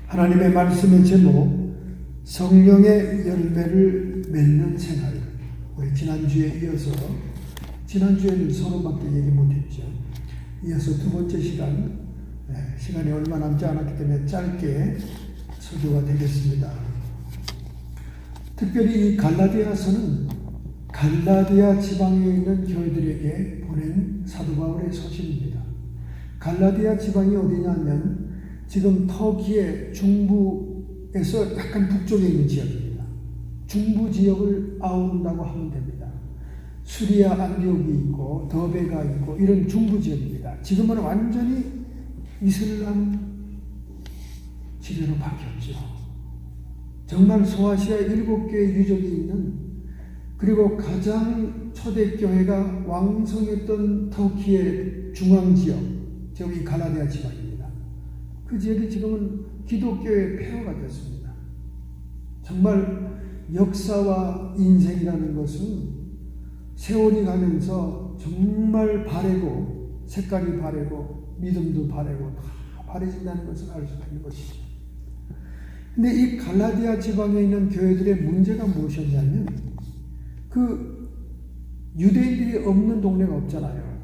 하나님의 말씀의 제목, 성령의 열매를 맺는 생활. 우리 지난주에 이어서, 지난주에는 서로밖에 얘기 못했죠. 이어서 두 번째 시간이 얼마 남지 않았기 때문에 짧게 설교가 되겠습니다. 특별히 이 갈라디아서는 갈라디아 지방에 있는 교회들에게 보낸 사도 바울의 서신입니다. 갈라디아 지방이 어디냐면 지금 터키의 중부에서 약간 북쪽에 있는 지역입니다. 중부 지역을 아우른다고 하면 됩니다. 수리아 안디옥이 있고 더베가 있고 이런 중부 지역입니다. 지금은 완전히 이슬람 지대로 바뀌었죠. 정말 소아시아 7개의 유적이 있는, 그리고 가장 초대교회가 왕성했던 터키의 중앙지역, 저기 갈라디아 지방입니다. 그 지역이 지금은 기독교의 폐허가 됐습니다. 정말 역사와 인생이라는 것은 세월이 가면서 정말 바래고, 색깔이 바래고, 믿음도 바래고 다 바래진다는 것을 알 수가 있는 것이죠. 근데 이 갈라디아 지방에 있는 교회들의 문제가 무엇이었냐면, 그 유대인들이 없는 동네가 없잖아요.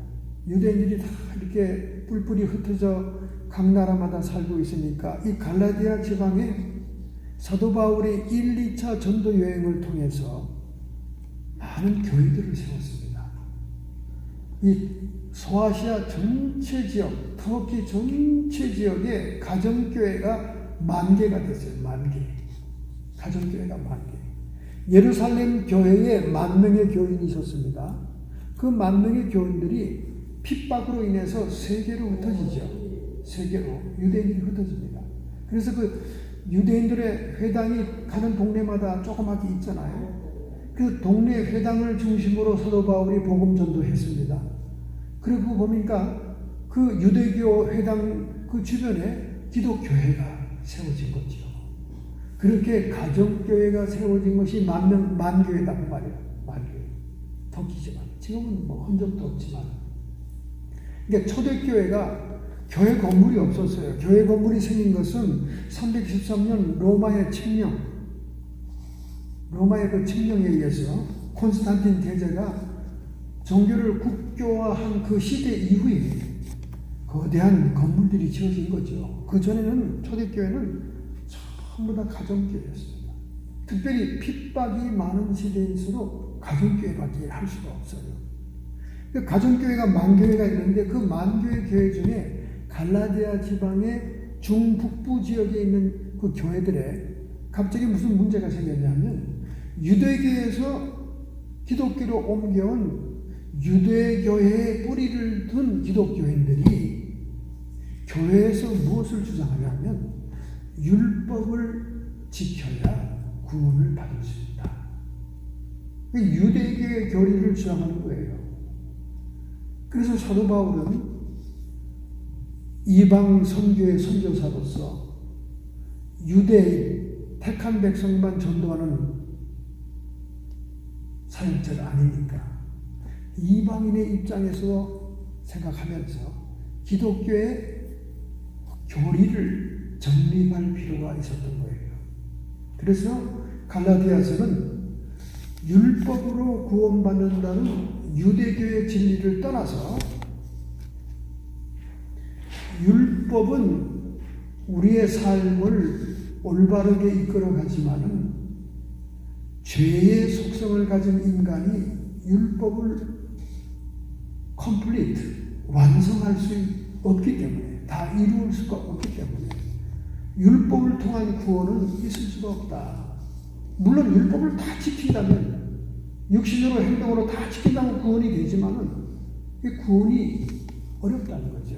유대인들이 다 이렇게 뿔뿔이 흩어져 각 나라마다 살고 있으니까 이 갈라디아 지방에 사도 바울이 1, 2차 전도 여행을 통해서 많은 교회들을 세웠습니다. 이 소아시아 전체 지역, 터키 전체 지역에 가정교회가 10,000개가 됐어요. 10,000개. 가정교회가 10,000개. 예루살렘 교회에 10,000명의 교인이 있었습니다. 그 10,000명의 교인들이 핍박으로 인해서 세계로 흩어지죠. 세계로 유대인들이 흩어집니다. 그래서 그 유대인들의 회당이 가는 동네마다 조그맣게 있잖아요. 그 동네 회당을 중심으로 사도 바울이 복음 전도했습니다. 그리고 보니까 그 유대교 회당 그 주변에 기독교회가 세워진 거죠. 그렇게 가정교회가 세워진 것이 만교회다 그 말이에요. 만교회. 터키지만 지금은 뭐 흔적도 없지만. 그러니까 초대교회가 교회 건물이 없었어요. 교회 건물이 생긴 것은 313년 로마의 칙령, 로마의 그 칙령에 의해서 콘스탄틴 대제가 종교를 국교화한 그 시대 이후에 거대한 건물들이 지어진 거죠. 그 전에는 초대교회는 전부 다 가정교회였습니다. 특별히 핍박이 많은 시대일수록 가정교회밖에 할 수가 없어요. 가정교회가 10,000교회가 있는데 그 10,000교회 교회 중에 갈라디아 지방의 중북부 지역에 있는 그 교회들에 갑자기 무슨 문제가 생겼냐면, 유대교에서 기독교로 옮겨온 유대교회에 뿌리를 둔 기독교인들이 교회에서 무엇을 주장하냐면 율법을 지켜야 구원을 받을 수 있다. 유대교의 교리를 주장하는 거예요. 그래서 사도 바울은 이방 선교의 선교사로서 유대인 택한 백성만 전도하는 사역자가 아니니까 이방인의 입장에서 생각하면서 기독교의 교리를 정립할 필요가 있었던 거예요. 그래서 갈라디아서는 율법으로 구원받는다는 유대교의 진리를 떠나서 율법은 우리의 삶을 올바르게 이끌어가지만은 죄의 속성을 가진 인간이 율법을 완성할 수 없기 때문에, 다 이루을 수가 없기 때문에 율법을 통한 구원은 있을 수가 없다. 물론 율법을 다 지킨다면, 육신으로 행동으로 다 지킨다면 구원이 되지만은 이 구원이 어렵다는 거죠.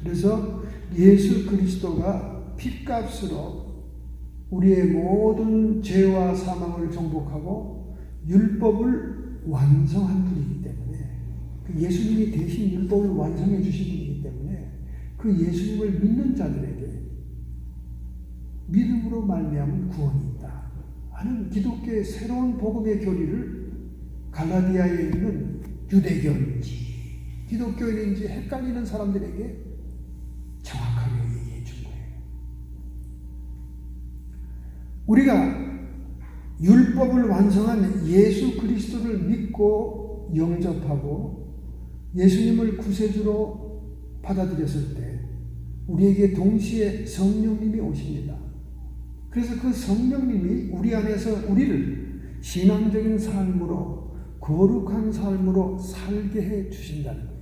그래서 예수 그리스도가 핏값으로 우리의 모든 죄와 사망을 정복하고 율법을 완성한 분이기 때문에, 그 예수님이 대신 율법을 완성해 주신 분이기 때문에 그 예수님을 믿는 자들에게 믿음으로 말미암은 구원이 있다 하는 기독교의 새로운 복음의 교리를 갈라디아에 있는 유대교인지 기독교인인지 헷갈리는 사람들에게 정확하게 얘기해 준 거예요. 우리가 율법을 완성한 예수 그리스도를 믿고 영접하고 예수님을 구세주로 받아들였을 때 우리에게 동시에 성령님이 오십니다. 그래서 그 성령님이 우리 안에서 우리를 신앙적인 삶으로 거룩한 삶으로 살게 해 주신다는 거예요.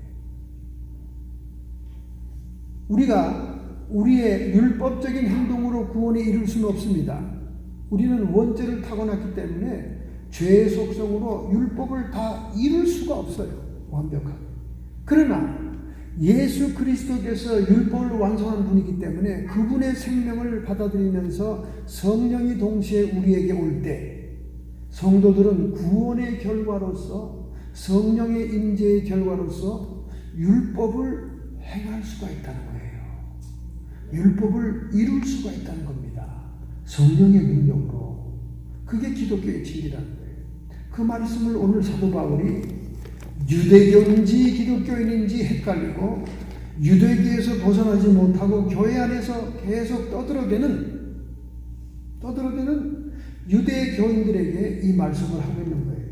우리가 우리의 율법적인 행동으로 구원에 이룰 수는 없습니다. 우리는 원죄를 타고났기 때문에 죄의 속성으로 율법을 다 이룰 수가 없어요. 완벽하게. 그러나 예수 그리스도께서 율법을 완성한 분이기 때문에 그분의 생명을 받아들이면서 성령이 동시에 우리에게 올 때 성도들은 구원의 결과로서 성령의 임재의 결과로서 율법을 행할 수가 있다는 거예요. 율법을 이룰 수가 있다는 겁니다. 성령의 능력으로. 그게 기독교의 진리라는 거예요. 그 말씀을 오늘 사도 바울이 유대교인지 기독교인인지 헷갈리고 유대교에서 벗어나지 못하고 교회 안에서 계속 떠들어대는 유대 교인들에게 이 말씀을 하고 있는 거예요.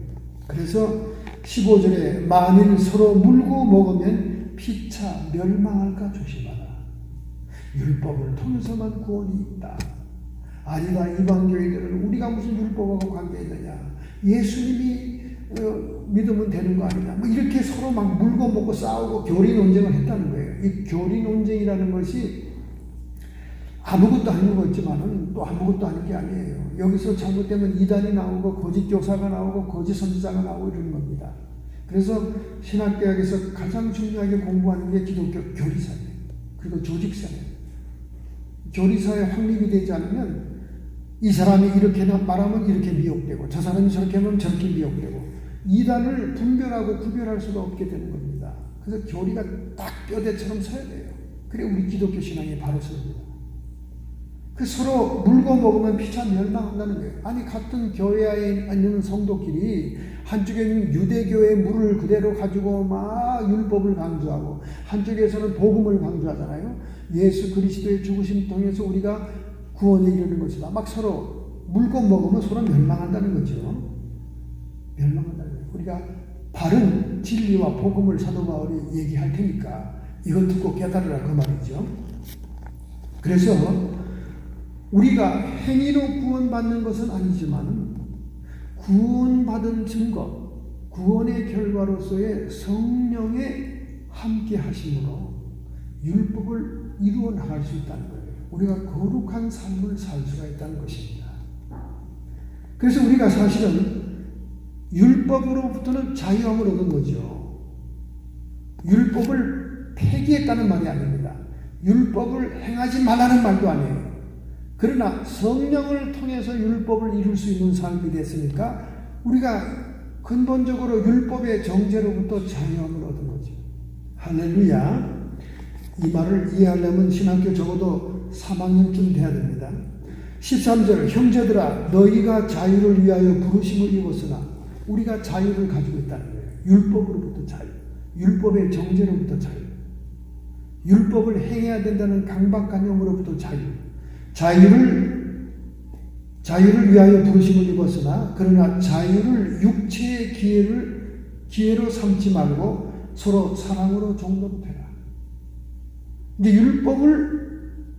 그래서 15절에 만일 서로 물고 먹으면 피차 멸망할까 조심하라. 율법을 통해서만 구원이 있다. 아니다. 이방교인들은 우리가 무슨 율법하고 관계있느냐. 예수님이 믿으면 되는 거 아니냐. 뭐 이렇게 서로 막 물고 먹고 싸우고 교리 논쟁을 했다는 거예요. 이 교리 논쟁이라는 것이 아무것도 아닌 것 같지만은 또 아무것도 아닌 게 아니에요. 여기서 잘못되면 이단이 나오고 거짓 교사가 나오고 거짓 선지자가 나오고 이러는 겁니다. 그래서 신학대학에서 가장 중요하게 공부하는 게 기독교 교리사예요. 그리고 조직사예요. 교리사에 확립이 되지 않으면 이 사람이 이렇게 말하면 이렇게 미혹되고 저 사람이 저렇게 하면 저렇게 미혹되고 이단을 분별하고 구별할 수가 없게 되는 겁니다. 그래서 교리가 딱 뼈대처럼 서야 돼요. 그래 우리 기독교 신앙이 바로 섭니다. 그 서로 물고 먹으면 피차 멸망한다는 거예요. 아니 같은 교회에 있는 성도끼리 한쪽에는 유대교의 물을 그대로 가지고 막 율법을 강조하고 한쪽에서는 복음을 강조하잖아요. 예수 그리스도의 죽으심 통해서 우리가 구원에 이르는 것이다. 막 서로 물고 먹으면 서로 멸망한다는 거죠. 멸망한다는 거예요. 우리가 바른 진리와 복음을 사도 바울이 얘기할 테니까 이걸 듣고 깨달으라 그 말이죠. 그래서 우리가 행위로 구원받는 것은 아니지만 구원받은 증거, 구원의 결과로서의 성령의 함께 하심으로 율법을 이루어 나갈 수 있다는 거예요. 우리가 거룩한 삶을 살 수가 있다는 것입니다. 그래서 우리가 사실은 율법으로부터는 자유함을 얻은 거죠. 율법을 폐기했다는 말이 아닙니다. 율법을 행하지 말라는 말도 아니에요. 그러나 성령을 통해서 율법을 이룰 수 있는 삶이 됐으니까 우리가 근본적으로 율법의 정죄로부터 자유함을 얻은 거죠. 할렐루야. 이 말을 이해하려면 신학교 적어도 3학년쯤 돼야 됩니다. 13절 형제들아 너희가 자유를 위하여 부르심을 입었으나 우리가 자유를 가지고 있다는 거예요. 율법으로부터 자유. 율법의 정죄로부터 자유. 율법을 행해야 된다는 강박관념으로부터 자유. 자유를 위하여 부르심을 입었으나 그러나 자유를 육체의 기회로 삼지 말고 서로 사랑으로 종로로 되라. 이제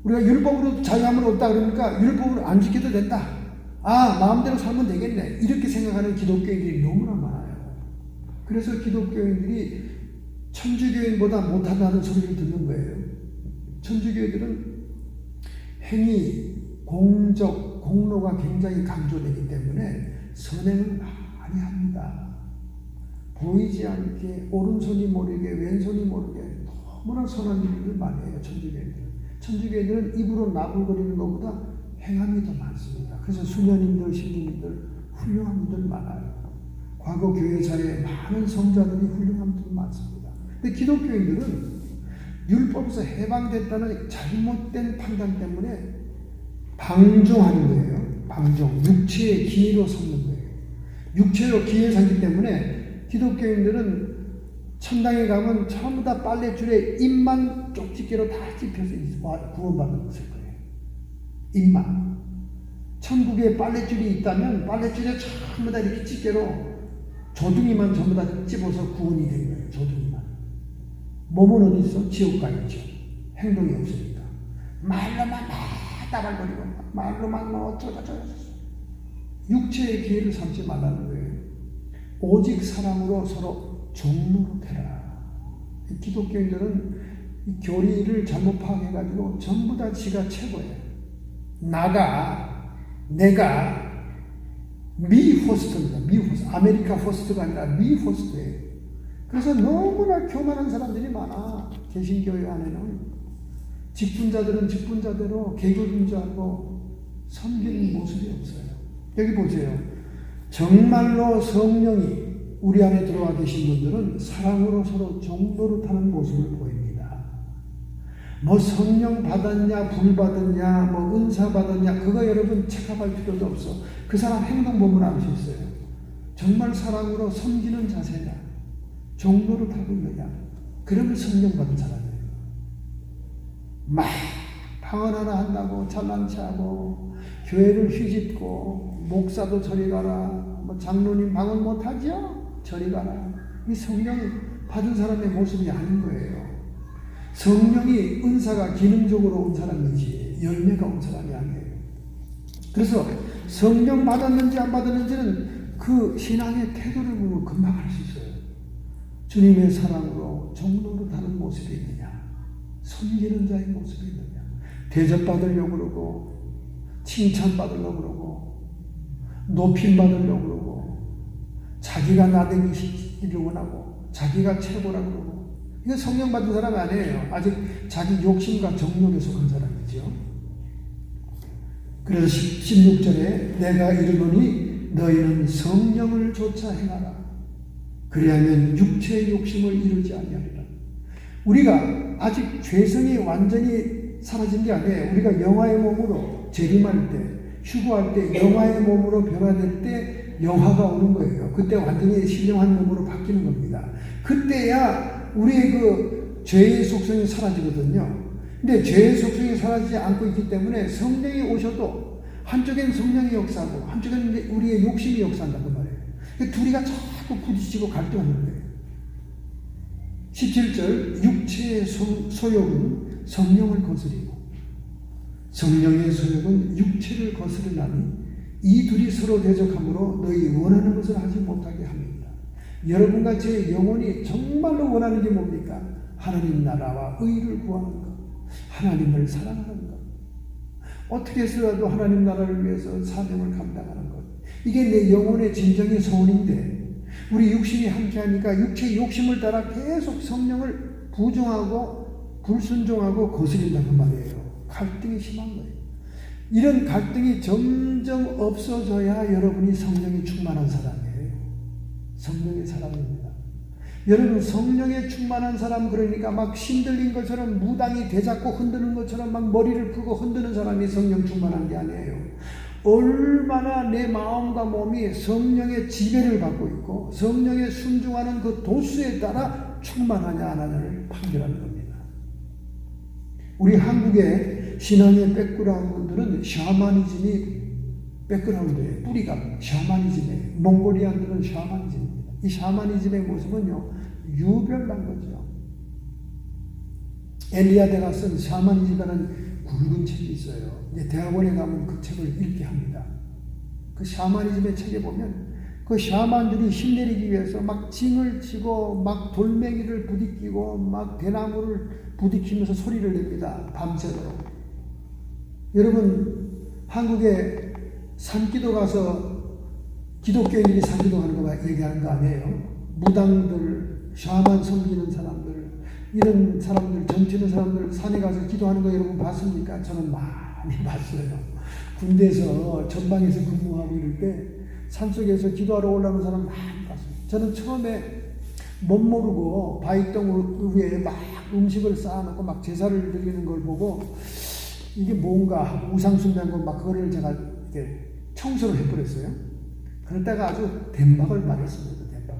우리가 율법으로 자유함을 얻다 그러니까 율법을 안 지켜도 된다. 아, 마음대로 살면 되겠네. 이렇게 생각하는 기독교인들이 너무나 많아요. 그래서 기독교인들이 천주교인보다 못하다는 소리를 듣는 거예요. 천주교인들은 행위, 공적, 공로가 굉장히 강조되기 때문에 선행을 많이 합니다. 보이지 않게 오른손이 모르게 왼손이 모르게 너무나 선한 일을 많이 해요. 천주교인들은. 천주교인들은 입으로 나불거리는 것보다 행함이 더 많습니다. 그래서 수녀님들, 신부님들 훌륭한 분들 많아요. 과거 교회사에 많은 성자들이 훌륭한 분들 많습니다. 근데 기독교인들은 율법에서 해방됐다는 잘못된 판단 때문에 방종하는 거예요. 방종. 육체의 기회로 삼는 거예요. 육체로 기회 삼기 때문에 기독교인들은 천당에 가면 전부 다 빨래줄에 입만 쪽집게로 다 찝혀서 구원받는 것일 거예요. 입만. 천국에 빨랫줄이 있다면 빨랫줄에 전부 다 이렇게 집게로 조둥이만 전부 다 집어서 구원이 된 거예요. 조둥이만. 몸은 어디 있어? 지옥 가 있죠. 행동이 없으니까. 말로만 막 따발거리고 말로만 뭐 어쩌고저쩌고 육체의 기회를 삼지 말라는 거예요. 오직 사랑으로 서로 종노릇해라. 기독교인들은 이 교리를 잘못 파악해가지고 전부 다 지가 최고예요. 내가 미 호스트입니다. 미 호스트. 아메리카 호스트가 아니라 미 호스트예요. 그래서 너무나 교만한 사람들이 많아. 개신교회 안에는. 직분자들은 직분자대로 계급인 줄 알고 섬기는 모습이 없어요. 여기 보세요. 정말로 성령이 우리 안에 들어와 계신 분들은 사랑으로 서로 종노릇하는 모습을 보입니다. 뭐 성령 받았냐, 불 받았냐, 뭐 은사 받았냐, 그거 여러분 체크할 필요도 없어. 그 사람 행동 보면 알 수 있어요. 정말 사랑으로 섬기는 자세냐, 종노릇하고 있느냐, 그러면 성령 받은 사람이에요. 막 방언 하나 한다고 잘난 체하고 교회를 휘짓고 목사도 저리 가라, 뭐 장로님 방언 못하죠? 저리 가라. 이 성령 받은 사람의 모습이 아닌 거예요. 성령이 은사가 기능적으로 온 사람이지 열매가 온 사람이 아니에요. 그래서 성령 받았는지 안 받았는지는 그 신앙의 태도를 보면 금방 알 수 있어요. 주님의 사랑으로 종노릇하는 모습이 있느냐, 섬기는 자의 모습이 있느냐, 대접받으려고 그러고 칭찬받으려고 그러고 높임받으려고 그러고 자기가 나대기를 원하고 자기가 최고라고 그러고, 이건 성령 받은 사람이 아니에요. 아직 자기 욕심과 정욕에 속한 사람이죠. 그래서 16절에 내가 이르노니 너희는 성령을 좇아 행하라. 그리하면 육체의 욕심을 이루지 아니하리라. 우리가 아직 죄성이 완전히 사라진 게 아니에요. 우리가 영화의 몸으로 재림할 때, 휴거할 때, 영화의 몸으로 변화될 때 영화가 오는 거예요. 그때 완전히 신령한 몸으로 바뀌는 겁니다. 그때야 우리의 그 죄의 속성이 사라지거든요. 근데 죄의 속성이 사라지지 않고 있기 때문에 성령이 오셔도 한쪽엔 성령이 역사하고 한쪽엔 우리의 욕심이 역사한다고 말해요. 둘이가 자꾸 부딪히고 갈등하는 거예요. 17절 육체의 소욕은 성령을 거스리고 성령의 소욕은 육체를 거스르나니 이 둘이 서로 대적함으로 너희 원하는 것을 하지 못하게 합니다. 여러분과 제 영혼이 정말로 원하는 게 뭡니까? 하나님 나라와 의를 구하는 것, 하나님을 사랑하는 것, 어떻게 해서라도 하나님 나라를 위해서 사명을 감당하는 것, 이게 내 영혼의 진정의 소원인데 우리 육신이 함께하니까 육체의 욕심을 따라 계속 성령을 부정하고 불순종하고 거스린다는 말이에요. 갈등이 심한 거예요. 이런 갈등이 점점 없어져야 여러분이 성령에 충만한 사람이에요. 성령의 사람입니다. 여러분 성령에 충만한 사람, 그러니까 막 신들린 것처럼 무당이 대잡고 흔드는 것처럼 막 머리를 풀고 흔드는 사람이 성령 충만한 게 아니에요. 얼마나 내 마음과 몸이 성령의 지배를 받고 있고 성령에 순종하는 그 도수에 따라 충만하냐 안 하냐를 판결하는 겁니다. 우리 한국의 신앙의 백그라운드들은 샤머니즘이 백그라운드예요. 뿌리가 샤머니즘이에요. 몽골리안들은 샤머니즘입니다. 이 샤머니즘의 모습은요, 유별난 거죠. 엘리야드가 쓴 샤머니즘이라는 굵은 책이 있어요. 이제 대학원에 가면 그 책을 읽게 합니다. 그 샤머니즘의 책에 보면 그 샤만들이 힘내리기 위해서 막 징을 치고 막 돌멩이를 부딪히고 막 대나무를 부딪히면서 소리를 냅니다. 밤새도록. 여러분 한국에 산기도 가서 기독교인들이 산기도 하는 거 얘기하는 거 아니에요? 무당들, 샤만 섬기는 사람들, 이런 사람들, 점치는 사람들 산에 가서 기도하는 거 여러분 봤습니까? 저는 많이 봤어요. 군대에서 전방에서 근무하고 이럴 때 산속에서 기도하러 올라오는 사람 많이 봤어요. 저는 처음에 못 모르고 바위덩 위에 막 음식을 쌓아놓고 막 제사를 드리는 걸 보고 이게 뭔가 하고 우상숭배한 거 막 그거를 제가 이렇게 청소를 해버렸어요. 그러다가 아주 대박을 맞았습니다. 대박.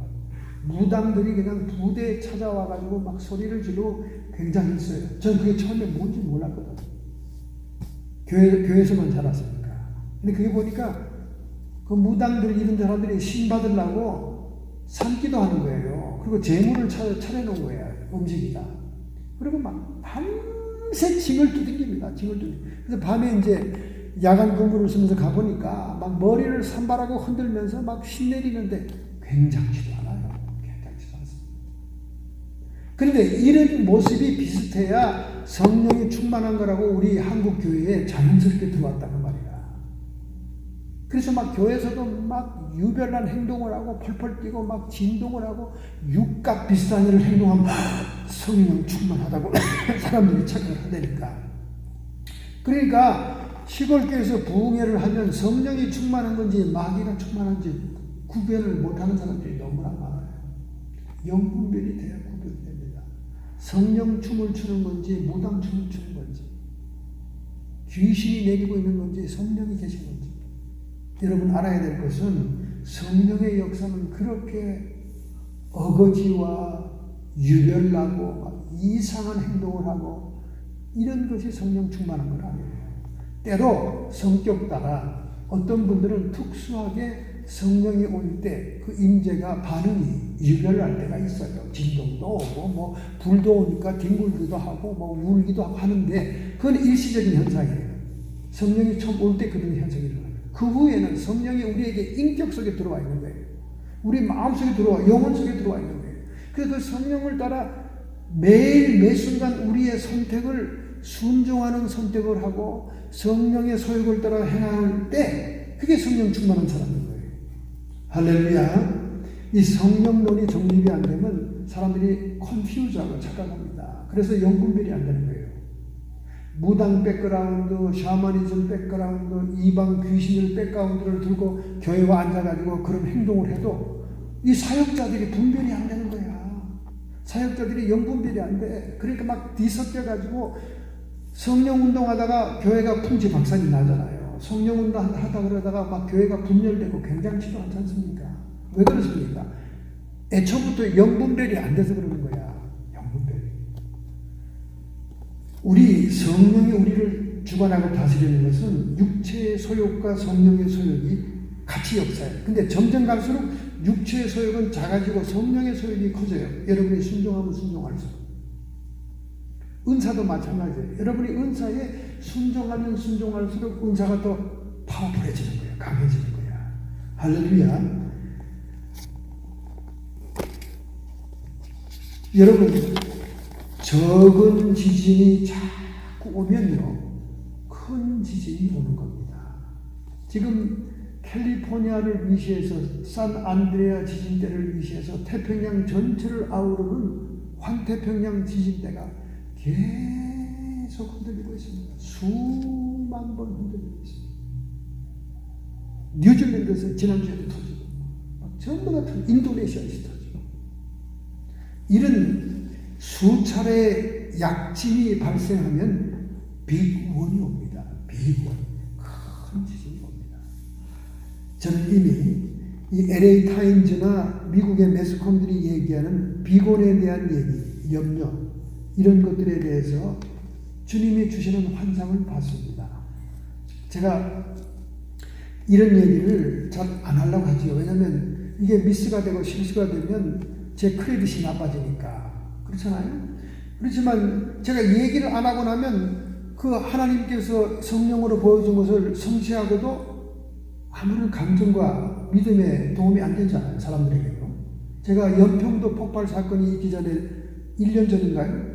무당들이 그냥 부대에 찾아와가지고 막 소리를 지르고 굉장했어요. 저는 그게 처음에 뭔지 몰랐거든요. 교회에서만 자랐으니까. 근데 그게 보니까 그 무당들 이런 사람들이 신 받으려고 산기도 하는 거예요. 그리고 재물을 차려놓은 거예요. 음식이다. 그리고 막 밤새 징을 두들깁니다. 그래서 밤에 이제 야간 근무를 쓰면서 가보니까 막 머리를 산발하고 흔들면서 막 신내리는데 굉장치도 않아요. 굉장치도 않습니다. 그런데 이런 모습이 비슷해야 성령이 충만한 거라고 우리 한국 교회에 자연스럽게 들어왔다는 말이야. 그래서 막 교회에서도 막 유별난 행동을 하고 펄펄 뛰고 막 진동을 하고 육각 비슷한 일을 행동하면 성령 충만하다고 사람들이 착각을 한다니까. 그러니까 시골교회에서 부흥회를 하면 성령이 충만한 건지 마귀가 충만한지 구별을 못하는 사람들이 너무나 많아요. 영분별이 돼야 구별됩니다. 성령 춤을 추는 건지 무당 춤을 추는 건지 귀신이 내리고 있는 건지 성령이 계신 건지 여러분 알아야 될 것은 성령의 역사는 그렇게 어거지와 유별나고 막 이상한 행동을 하고 이런 것이 성령 충만한 건 아니에요. 때로 성격 따라 어떤 분들은 특수하게 성령이 올 때 그 임재가 반응이 유별날 때가 있어요. 진동도 오고 뭐 불도 오니까 뒹굴기도 하고 뭐 울기도 하고 하는데 그건 일시적인 현상이에요. 성령이 처음 올 때 그런 현상이 일어나요. 그 후에는 성령이 우리에게 인격 속에 들어와 있는 거예요. 우리 마음 속에 들어와 영혼 속에 들어와 있는 거예요. 그래서 그 성령을 따라 매일 매 순간 우리의 선택을 순종하는 선택을 하고 성령의 소욕을 따라 행할 때 그게 성령 충만한 사람인 거예요. 할렐루야. 이 성령론이 정립이 안 되면 사람들이 컨퓨즈하고 착각합니다. 그래서 영분별이 안 되는 거예요. 무당 백그라운드, 샤머니즘 백그라운드, 이방 귀신들 백그라운드를 들고 교회와 앉아가지고 그런 행동을 해도 이 사역자들이 분별이 안 되는 거야. 사역자들이 영분별이 안 돼. 그러니까 막 뒤섞여가지고 성령 운동하다가 교회가 풍지박산이 나잖아요. 성령 운동하다 그러다가 막 교회가 분열되고 굉장치도 않지 않습니까? 왜 그렇습니까? 애초부터 영분별이 안 돼서 그러는 거야. 영분별이. 우리 성령이 우리를 주관하고 다스리는 것은 육체의 소욕과 성령의 소욕이 같이 역사해요. 근데 점점 갈수록 육체의 소욕은 작아지고 성령의 소욕이 커져요. 여러분이 순종하면 순종할수록. 은사도 마찬가지예요. 여러분이 은사에 순종하면 순종할수록 은사가 더 파워풀해지는 거예요. 강해지는 거야. 할렐루야. 여러분, 적은 지진이 자꾸 오면요, 큰 지진이 오는 겁니다. 지금 캘리포니아를 위시해서 산안드레아 지진대를 위시해서 태평양 전체를 아우르는 환태평양 지진대가 계속 흔들리고 있습니다. 수만 번 흔들리고 있습니다. 뉴질랜드에서 지난주에도 터지고 전부 다 인도네시아에서 터지고 이런 수차례 약진이 발생하면 빅원이 옵니다. 빅원. 큰 지진이 옵니다. 저는 이미 이 LA 타임즈나 미국의 매스컴들이 얘기하는 빅원에 대한 얘기, 염려, 이런 것들에 대해서 주님이 주시는 환상을 봤습니다. 제가 이런 얘기를 잘 안 하려고 하죠. 왜냐하면 이게 미스가 되고 실수가 되면 제 크레딧이 나빠지니까. 그렇잖아요? 그렇지만 제가 얘기를 안 하고 나면 그 하나님께서 성령으로 보여준 것을 성취하고도 아무런 감정과 믿음에 도움이 안 되잖아요. 사람들에게도. 제가 연평도 폭발 사건이 있기 전에 1년 전인가요?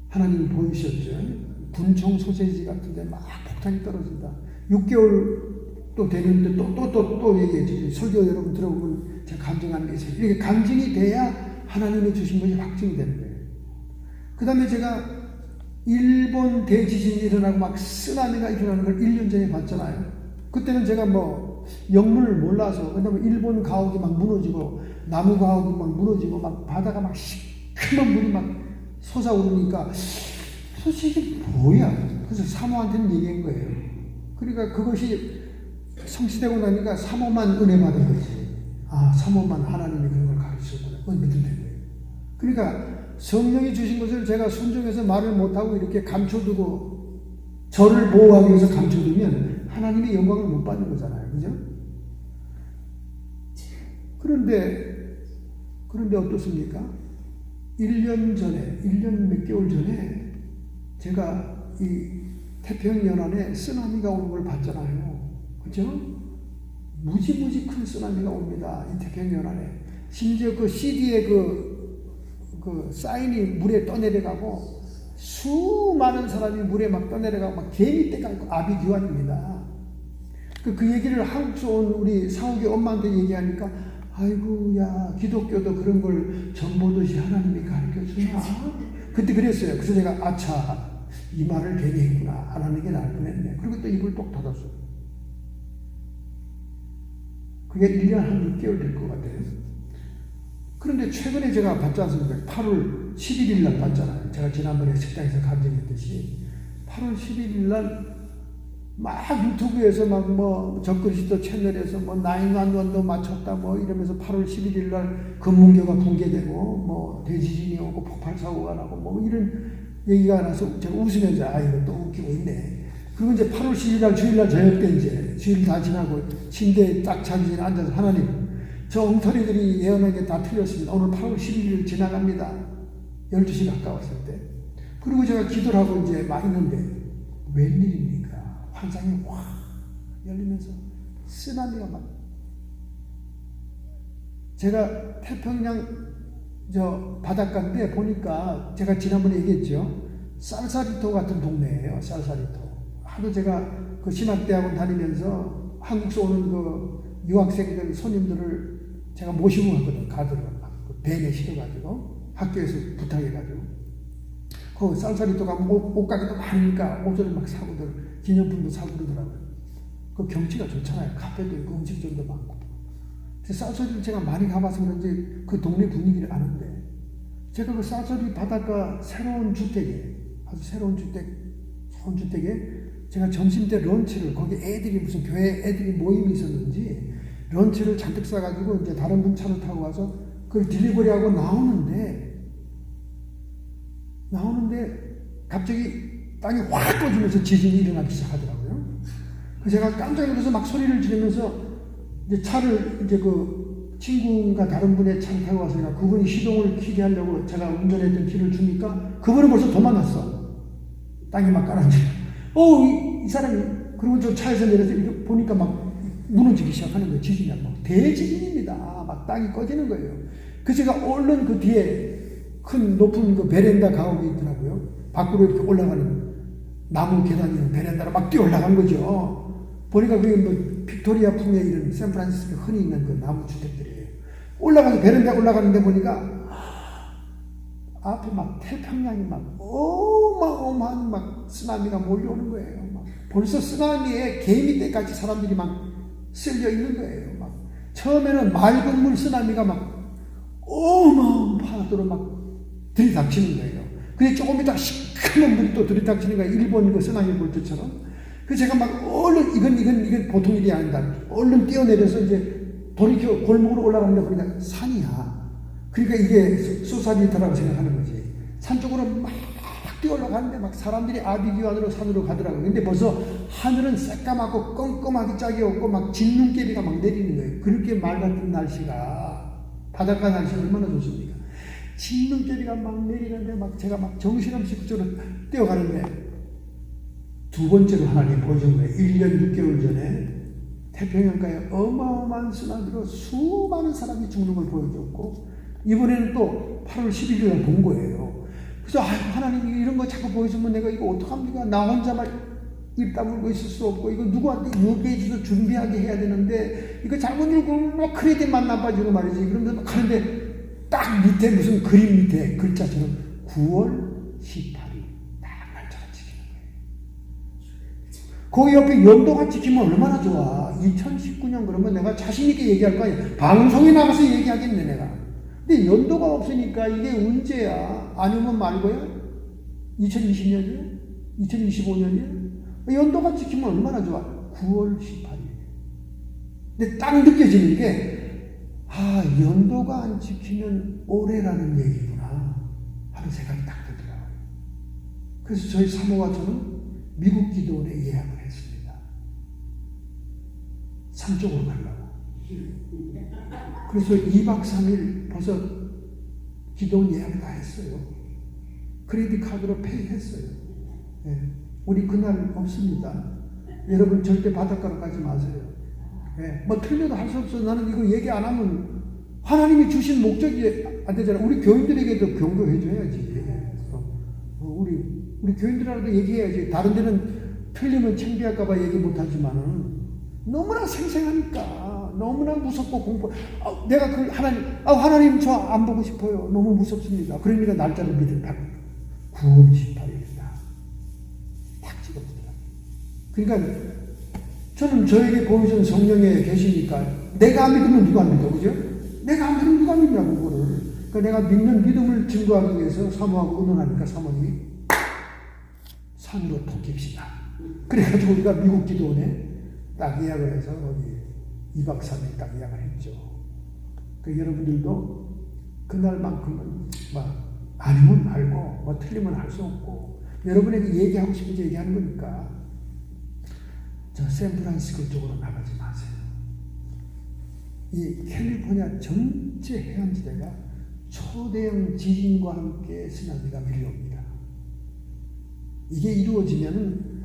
하나님이 보이셨죠. 군청 소세지 같은 데 막 폭탄이 떨어진다. 6개월 또 되는데 또 얘기했죠. 설교 여러분 들어보면 제가 간증하는 게 있어요. 이렇게 간증이 돼야 하나님이 주신 것이 확증이 되는 거예요. 그 다음에 제가 일본 대지진이 일어나고 막 쓰나미가 일어나는 걸 1년 전에 봤잖아요. 그때는 제가 뭐 영문을 몰라서, 왜냐면 일본 가옥이 막 무너지고 나무 가옥이 막 무너지고 막 바다가 막 시커먼 물이 막 솟아오르니까 도대체 뭐야? 그래서 사모한테는 얘기한 거예요. 그러니까 그것이 성취되고 나니까 사모만 은혜 받은 거지. 아, 사모만 하나님이 그런 걸 가르치셨구나. 그건 믿으면 된 거예요. 그러니까 성령이 주신 것을 제가 순종해서 말을 못하고 이렇게 감춰두고 저를 보호하기 위해서 감춰두면 하나님의 영광을 못 받는 거잖아요. 그죠? 그런데 어떻습니까? 1년 몇 개월 전에 제가 이 태평양연안에 쓰나미가 오는 걸 봤잖아요. 그죠? 무지무지 큰 쓰나미가 옵니다. 이 태평양연안에. 심지어 그 CD에 그 사인이 물에 떠내려가고 수많은 사람이 물에 막 떠내려가고 막 개미 떼가고 아비규환입니다. 그 얘기를 한국에서 온 우리 사옥의 엄마한테 얘기하니까 아이고 야 기독교도 그런 걸 전보듯이 하나님이 가르쳐주나? 그때 그랬어요. 그래서 제가 아차 이 말을 괜히 했구나 안 하는 게 나을 뻔했네. 그리고 또 입을 똑 닫았어요. 그게 1년 한 6개월 될 것 같아요. 그런데 최근에 제가 봤지 않습니까? 8월 11일 날 봤잖아요. 제가 지난번에 식당에서 간증했듯이 8월 11일 날 막 유튜브에서 막 뭐 적그리스도 채널에서 뭐 911도 맞췄다 뭐 이러면서 8월 11일 날 금문교가 붕괴되고 뭐 대지진이 오고 폭발 사고가 나고 뭐 이런 얘기가 나서 제가 웃으면서 아 이거 또 웃기고 있네. 그리고 이제 8월 10일 날 주일날 저녁 때 이제 주일 다 지나고 침대에 딱 자기 전에 앉아서 하나님 저 엉터리들이 예언한 게 다 틀렸습니다. 오늘 8월 11일 지나갑니다. 12시 가까웠을 때. 그리고 제가 기도를 하고 이제 막 있는데 웬일입니까? 환상이 확 열리면서 쓰나미가 막 제가 태평양 저 바닷가인데 보니까 제가 지난번에 얘기했죠. 살사리토 같은 동네예요. 살사리토. 하도 제가 그 신학대학원 다니면서 한국에서 오는 그 유학생들 손님들을 제가 모시고 가더라고요. 그 밴에 실어가지고 학교에서 부탁해가지고 그 쌀쌀이도 가면 옷가게도 많으니까 옷을 막 사고들 기념품도 사고 그러더라고요. 그 경치가 좋잖아요. 카페도 있고 음식점도 많고. 쌀쌀이를 제가 많이 가봐서 그런지 그 동네 분위기를 아는데 제가 그 쌀쌀이 바닷가 새로운 주택에 아주 새로운 주택에 제가 점심때 런치를 거기 애들이 무슨 교회 애들이 모임이 있었는지 런치를 잔뜩 싸가지고 이제 다른 분 차를 타고 가서 그 딜리버리하고 나오는데 갑자기 땅이 확 꺼지면서 지진이 일어나기 시작하더라고요. 그래서 제가 깜짝 놀라서 막 소리를 지르면서 이제 차를 이제 그 친구가 다른 분의 차를 타고 와서 그분이 시동을 켜게 하려고 제가 운전했던 길을 주니까 그분은 벌써 도망갔어. 땅이 막 깔아앉아. 이 사람이 그리고 저 차에서 내려서 이렇게 보니까 막 무너지기 시작하는 거예요. 지진이 막 대지진입니다. 막 땅이 꺼지는 거예요. 그래서 제가 얼른 그 뒤에 큰 높은 그 베란다 가옥이 있더라고요. 밖으로 이렇게 올라가는 나무 계단이 있는 베란다로 막 뛰어 올라간 거죠. 보니까 그게 뭐 빅토리아풍의 이런 샌프란시스코 흔히 있는 그 나무 주택들이에요. 올라가서 베란다 올라가는데 보니까 앞에 막 태평양이 막 어마어마한 막 쓰나미가 몰려오는 거예요. 막 벌써 쓰나미에 개미 때까지 사람들이 막 쓸려 있는 거예요. 막 처음에는 맑은 물 쓰나미가 막 어마어마한 파도로 막 들이닥치는 거예요. 근데 조금 있다가 시커먼 물이 또 들이닥치는 거예요. 일본 그 쓰나미 물때처럼. 그래서 제가 막 얼른 이건 보통 일이 아니다. 얼른 뛰어내려서 이제 돌이켜 골목으로 올라가는데 보니까 산이야. 그러니까 이게 소사리토라고 생각하는 거지. 산 쪽으로 막 뛰어 올라가는데 막 사람들이 아비규환으로 산으로 가더라고요. 근데 벌써 하늘은 새까맣고 껌껌하게 짝이 없고 막 진눈깨비가 막 내리는 거예요. 그렇게 맑은 날씨가 바닷가 날씨가 얼마나 좋습니까? 진눈깨비가 막 내리는데 막 제가 막 정신없이 그쪽으로 뛰어가는데 두 번째로 하나님 보여준 거예요. 1년 6개월 전에 태평양가에 어마어마한 쓰나미로 수많은 사람이 죽는 걸 보여줬고 이번에는 또 8월 11일 날 본 거예요. 그래서 하나님이 이런 거 자꾸 보여주면 내가 이거 어떡합니까? 나 혼자만 입 다물고 있을 수 없고 이거 누구한테 얘기해줘서 준비하게 해야 되는데 이거 잘못 읽으면 뭐 크레딧만 나빠지고 말이지. 그런데 가는데 딱 밑에 무슨 그림 밑에 글자처럼 9월 18일 딱 날짜가 찍히는 거예요. 거기 옆에 연도가 찍히면 얼마나 좋아. 2019년 그러면 내가 자신있게 얘기할 거 아니야. 방송에 나가서 얘기하겠네 내가. 근데 연도가 없으니까 이게 언제야? 아니면 말고야? 2020년이야? 2025년이야? 연도가 찍히면 얼마나 좋아? 9월 18일. 근데 딱 느껴지는 게 연도가 안 지키면 올해라는 얘기구나 하는 생각이 딱 들더라고요. 그래서 저희 사모가 저는 미국 기도원에 예약을 했습니다. 산 쪽으로 가려고. 그래서 2박 3일 벌써 기도원 예약 다 했어요. 크레딧 카드로 페이했어요. 예. 우리 그날 없습니다. 여러분 절대 바닷가로 가지 마세요. 예. 뭐 틀려도 할 수 없어. 나는 이거 얘기 안 하면 하나님이 주신 목적이 안 되잖아. 우리 교인들에게도 경고해줘야지. 우리 교인들하고도 얘기해야지. 다른 데는 틀리면 창피할까봐 얘기 못하지만은 너무나 생생하니까 너무나 무섭고 공포. 내가 그 하나님 저 안 보고 싶어요. 너무 무섭습니다. 그러니까 날짜를 믿을 딱 9월 28일이다. 딱 찍어보더라. 그러니까 저는 저에게 보여준 성령에 계시니까 내가 안 믿으면 누가 안 믿어, 그죠? 내가 안 믿으면 누가 믿냐고 그거를. 그러니까 내가 믿는 믿음을 증거하기 위해서 사모하고 의논하니까 사모님이 산으로 복귀합시다. 그래가지고 우리가 미국 기도원에 딱 예약을 해서 거기 2박 3일 딱 예약을 했죠. 그 여러분들도 그날만큼은 막 아니면 말고 뭐 틀리면 할 수 없고 여러분에게 얘기하고 싶은지 얘기하는 거니까 저 샌프란시스코 쪽으로 나가지 마세요. 이 캘리포니아 전체 해안지대가 초대형 지진과 함께 쓰나미가 밀려옵니다. 이게 이루어지면은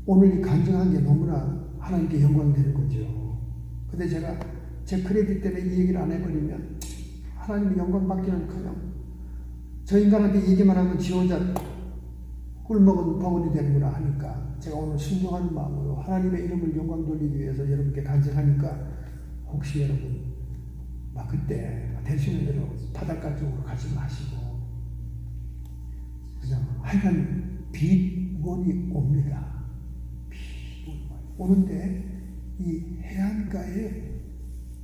오늘 이 간증한 게 너무나 하나님께 영광되는 거죠. 근데 제가 제 크레딧 때문에 이 얘기를 안 해버리면 하나님이 영광 받기는커녕 저 인간한테 얘기만 하면 지 혼자 꿀먹은 버거니 되는구나 하니까 제가 오늘 순종하는 마음으로 하나님의 이름을 영광 돌리기 위해서 여러분께 간증하니까 혹시 여러분 막 그때 될 수 있는 대로 바닷가 쪽으로 가지 마시고 그냥 하여간 비원이 옵니다. 비원이 오는데 이 해안가에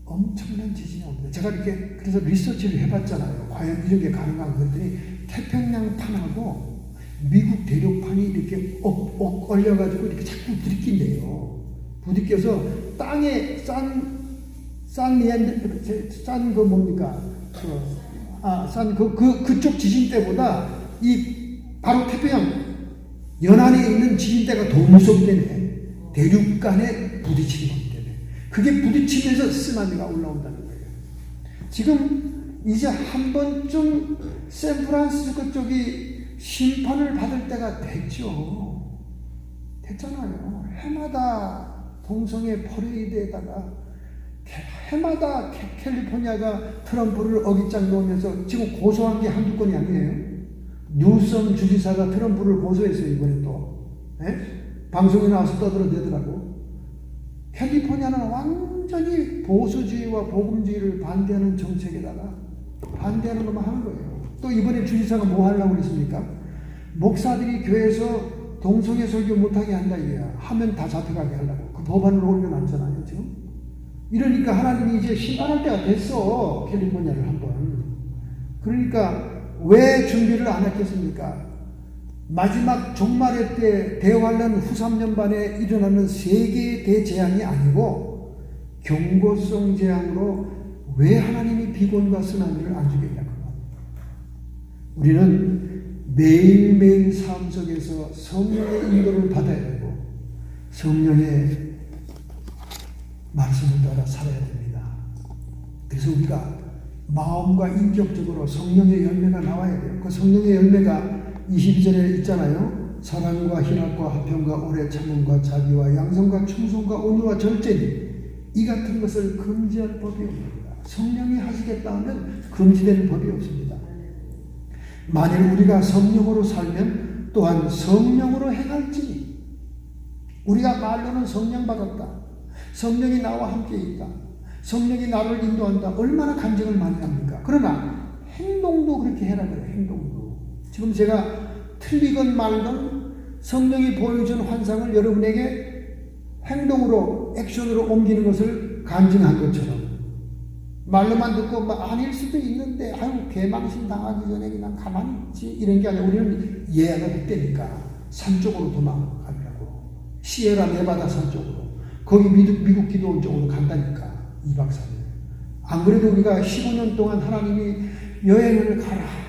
엄청난 지진이 옵니다. 제가 이렇게 그래서 리서치를 해봤잖아요. 과연 이런 게 가능한가 그랬더니 태평양판하고 미국 대륙판이 이렇게 얼려가지고 이렇게 자꾸 부딪힌대요. 부딪혀서 땅에 그 뭡니까? 그쪽 지진 때보다 이 바로 태평양 연안에 있는 지진 때가 더 무섭다네. 대륙 간에 부딪히는 거기 때문에. 그게 부딪히면서 쓰나미가 올라온다는 거예요. 지금 이제 한 번쯤 샌프란시스코 쪽이 심판을 받을 때가 됐죠. 됐잖아요. 해마다 동성애 퍼레이드에다가 해마다 캘리포니아가 트럼프를 어깃장 놓으면서 지금 고소한 게 한두 건이 아니에요. 뉴섬 주지사가 트럼프를 고소했어요. 이번에 또. 네? 방송에 나와서 떠들어대더라고. 캘리포니아는 완전히 보수주의와 복음주의를 반대하는 정책에다가 반대하는 것만 하는 거예요. 또 이번에 주지사가 뭐 하려고 그랬습니까? 목사들이 교회에서 동성애 설교 못하게 한다 이거야. 하면 다 잡혀가게 하려고. 그 법안을 올려놨잖아요 지금. 이러니까 하나님이 이제 심판할 때가 됐어. 캘리포니아를 한번. 그러니까 왜 준비를 안 했겠습니까? 마지막 종말의 때 대환란 후 3년반에 일어나는 세계의 대재앙이 아니고 경고성 재앙으로 왜 하나님이 비곤과 쓰나미를 안 주겠냐고. 우리는 매일매일 삶 속에서 성령의 인도를 받아야 되고 성령의 말씀을 따라 살아야 됩니다. 그래서 우리가 마음과 인격적으로 성령의 열매가 나와야 돼요. 그 성령의 열매가 22절에 있잖아요. 사랑과 희락과 화평과 오래 참음과 자비와 양성과 충성과 온유와 절제니 이 같은 것을 금지할 법이 없습니다. 성령이 하시겠다 하면 금지되는 법이 없습니다. 만일 우리가 성령으로 살면 또한 성령으로 행할지니 우리가 말로는 성령 받았다. 성령이 나와 함께 있다. 성령이 나를 인도한다. 얼마나 간증을 많이 합니까? 그러나 행동도 그렇게 해라 그래요. 행동도. 지금 제가 틀리건 말건 성령이 보여준 환상을 여러분에게 행동으로 액션으로 옮기는 것을 간증한 것처럼 말로만 듣고 아닐 수도 있는데 아유 개망신 당하기 전에 그냥 가만히 있지 이런 게 아니라 우리는 예약을 했다니까 산 쪽으로 도망가려고 시에라 네바다 산 쪽으로 거기 미국 기도원 쪽으로 간다니까 2박 3일. 안 그래도 우리가 15년 동안 하나님이 여행을 가라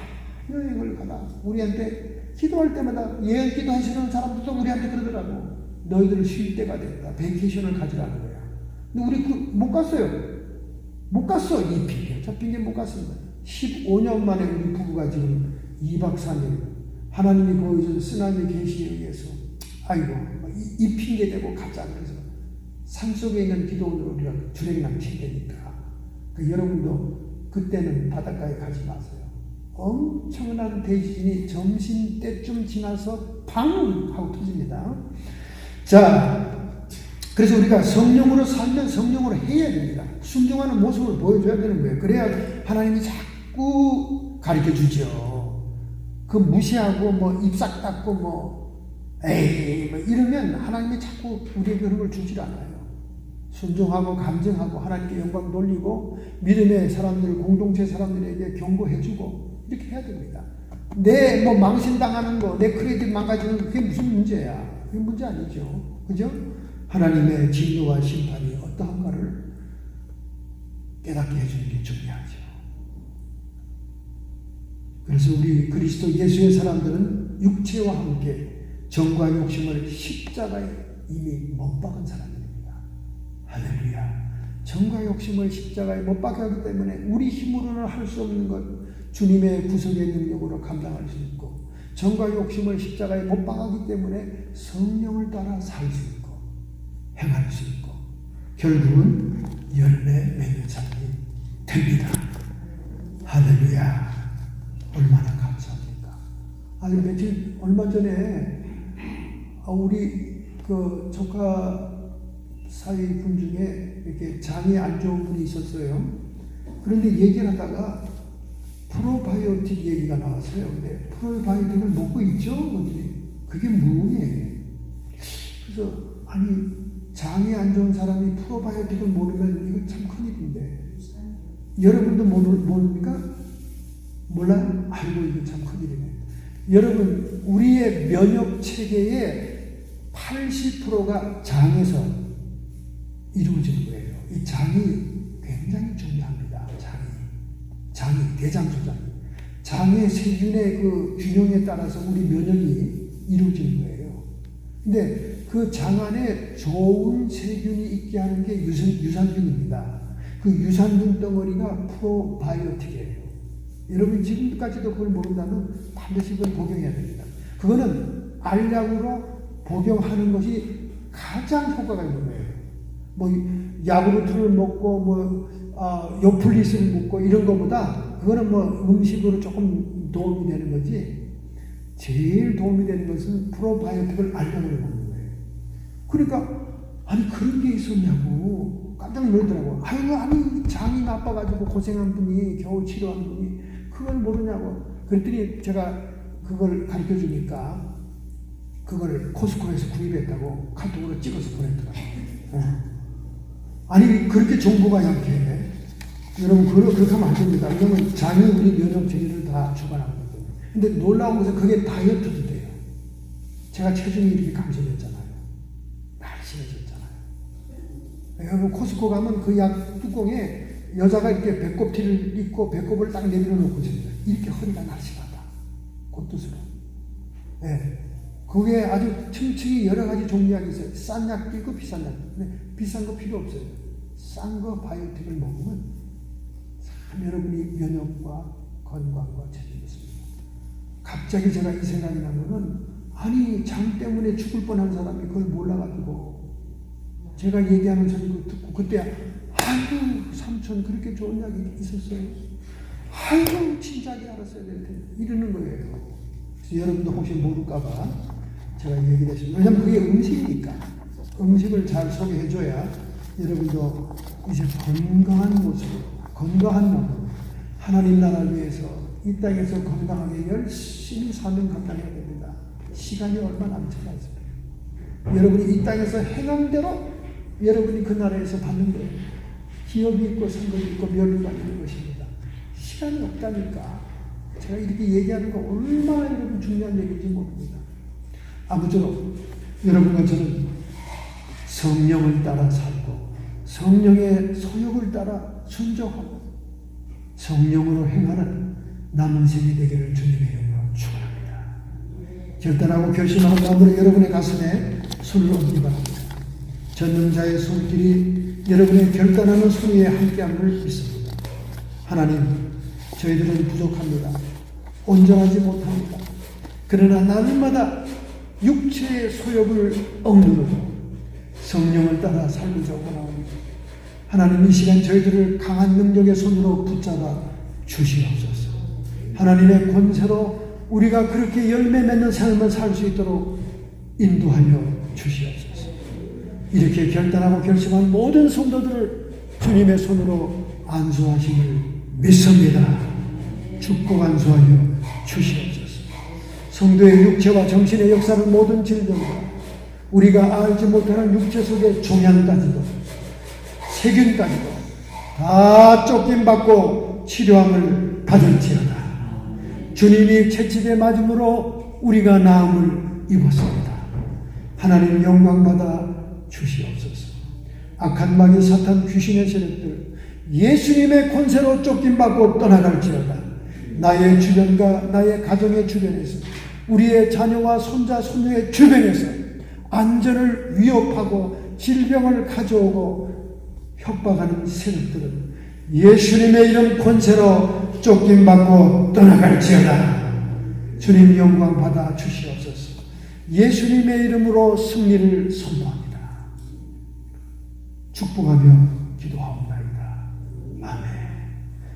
우리한테 기도할 때마다 예언 기도하시는 사람들도 우리한테 그러더라고. 너희들 쉴 때가 됐다. 베이케이션을 가지라는 거야. 근데 우리 못 갔어요. 못 갔어. 이 핑계. 저 핑계 못 갔습니다. 15년 만에 우리 부부가 지금 2박 3일 하나님이 보여준 쓰나미 계시에 의해서 아이고 이 핑계 대고 가자 그래서 산속에 있는 기도원으로 우리가 주랭랑 치대니까 여러분도 그때는 바닷가에 가지 마세요. 엄청난 대지진이 점심때쯤 지나서 팡 하고 터집니다. 자, 그래서 우리가 성령으로 살면 성령으로 해야 됩니다. 순종하는 모습을 보여줘야 되는 거예요. 그래야 하나님이 자꾸 가르쳐 주죠. 그 무시하고 뭐 입싹 닦고 뭐 에이 뭐 이러면 하나님이 자꾸 우리에게 그런 걸 주질 않아요. 순종하고 감정하고 하나님께 영광 돌리고 믿음의 사람들 공동체 사람들에게 경고해주고 이렇게 해야 됩니다. 내 뭐 망신당하는 거, 내 크레딧 망가지는 거 그게 무슨 문제야? 그게 문제 아니죠. 그죠? 하나님의 진노와 심판이 어떠한가를 깨닫게 해주는 게 중요하죠. 그래서 우리 그리스도 예수의 사람들은 육체와 함께 정과 욕심을 십자가에 이미 못 박은 사람입니다. 할렐루야. 정과 욕심을 십자가에 못 박게 하기 때문에 우리 힘으로는 할 수 없는 것 주님의 구속의 능력으로 감당할 수 있고 정과 욕심을 십자가에 못 박았기 때문에 성령을 따라 살 수 있고 행할 수 있고 결국은 열매 맺는 사람이 됩니다. 할렐루야. 얼마나 감사합니까? 아니 며칠 얼마 전에 우리 그 조카 사위 분 중에 이렇게 장이 안 좋은 분이 있었어요. 그런데 얘기를 하다가 프로바이오틱 얘기가 나왔어요. 근데 프로바이오틱을 먹고 있죠? 그게 뭐예요? 그래서 아니 장이 안 좋은 사람이 프로바이오틱을 모르면 이거 참 큰일인데 여러분도 모릅니까? 몰라요? 아이고 이거 참 큰일이네. 여러분 우리의 면역 체계의 80%가 장에서 이루어지는 거예요. 이 장이 굉장히 중요합니다. 장이 대장소장이 장의 세균의 그 균형에 따라서 우리 면역이 이루어지는 거예요. 근데 그 장 안에 좋은 세균이 있게 하는 게 유산균입니다. 그 유산균 덩어리가 프로바이오틱이에요. 여러분 지금까지도 그걸 모른다면 반드시 그걸 복용해야 됩니다. 그거는 알약으로 복용하는 것이 가장 효과가 있는 거예요. 뭐 야구르트를 먹고 뭐 요플리스를 먹고 이런 것보다 그거는 뭐 음식으로 조금 도움이 되는 거지 제일 도움이 되는 것은 프로바이오틱을 알약으로 먹는 거예요. 그러니까 아니 그런 게 있었냐고 깜짝 놀더라고. 아니 장이 나빠가지고 고생한 분이 겨우 치료한 분이 그걸 모르냐고. 그랬더니 제가 그걸 가르쳐 주니까 그걸 코스코에서 구입했다고 카톡으로 찍어서 보냈더라고요. 아니 그렇게 정보가 약해. 여러분 그렇게 하면 안 됩니다. 왜냐하면 장이 우리 면역 체계를 다 주관하거든요. 근데 놀라운 것은 그게 다이어트도 돼요. 제가 체중이 이렇게 감소됐잖아요. 날씬해졌잖아요. 여러분 코스코 가면 그 약 뚜껑에 여자가 이렇게 배꼽티를 입고 배꼽을 딱 내밀어 놓고 있습니다. 이렇게 허리가 날씬하다. 그 뜻으로. 네. 그게 아주 층층이 여러 가지 종류약이 있어요. 싼 약도 있고 비싼 약도 있고. 근데 비싼 거 필요 없어요. 싼 거 바이오틱을 먹으면 참 여러분이 면역과 건강과 체력이 있습니다. 갑자기 제가 이 생각이 나면은 아니 장 때문에 죽을 뻔한 사람이 그걸 몰라가지고 제가 얘기하는 소리 듣고 그때 아이고 삼촌 그렇게 좋은 약이 있었어요. 아이고 진작에 알았어야 될 텐데 이러는 거예요. 그래서 여러분도 혹시 모를까봐 제가 얘기를 했습니다. 왜냐하면 그게 음식이니까 음식을 잘 소개해줘야 여러분도 이제 건강한 모습으로 건강한 몸으로 하나님 나라를 위해서 이 땅에서 건강하게 열심히 사는 감당해야 됩니다. 시간이 얼마 남지 않습니다. 여러분이 이 땅에서 행한 대로 여러분이 그 나라에서 받는 거예요. 기업이 있고 선거이 있고 멸류가 있는 것입니다. 시간이 없다니까 제가 이렇게 얘기하는 거 얼마나 여러분 중요한 얘기인지 모릅니다. 아무쪼록 여러분과 저는 성령을 따라 살고 성령의 소욕을 따라 순종하고 성령으로 행하는 남은 생이 되기를 주님의 이름으로 축원합니다. 결단하고 결심하는 마음으로 여러분의 가슴에 손을 얹기 바랍니다. 전능자의 손길이 여러분의 결단하는 손 위에 함께함을 믿습니다. 하나님, 저희들은 부족합니다. 온전하지 못합니다. 그러나 날마다 육체의 소욕을 억누르고 성령을 따라 살고자 원하옵니다. 하나님, 이 시간 저희들을 강한 능력의 손으로 붙잡아 주시옵소서. 하나님의 권세로 우리가 그렇게 열매 맺는 삶을 살 수 있도록 인도하여 주시옵소서. 이렇게 결단하고 결심한 모든 성도들을 주님의 손으로 안수하심을 믿습니다. 축복 안수하여 주시옵소서. 성도의 육체와 정신의 역사는 모든 질병과 우리가 알지 못하는 육체 속의 종양까지도 세균까지도 다 쫓김받고 치료함을 받을지어다. 주님이 채찍에 맞음으로 우리가 나음을 입었습니다. 하나님 영광 받아 주시옵소서. 악한 마귀 사탄 귀신의 세력들 예수님의 권세로 쫓김받고 떠나갈지어다. 나의 주변과 나의 가정의 주변에서 우리의 자녀와 손자 손녀의 주변에서 안전을 위협하고 질병을 가져오고 협박하는 세력들은 예수님의 이름 권세로 쫓김받고 떠나갈지어다. 주님 영광 받아 주시옵소서. 예수님의 이름으로 승리를 선포합니다. 축복하며 기도하옵나이다.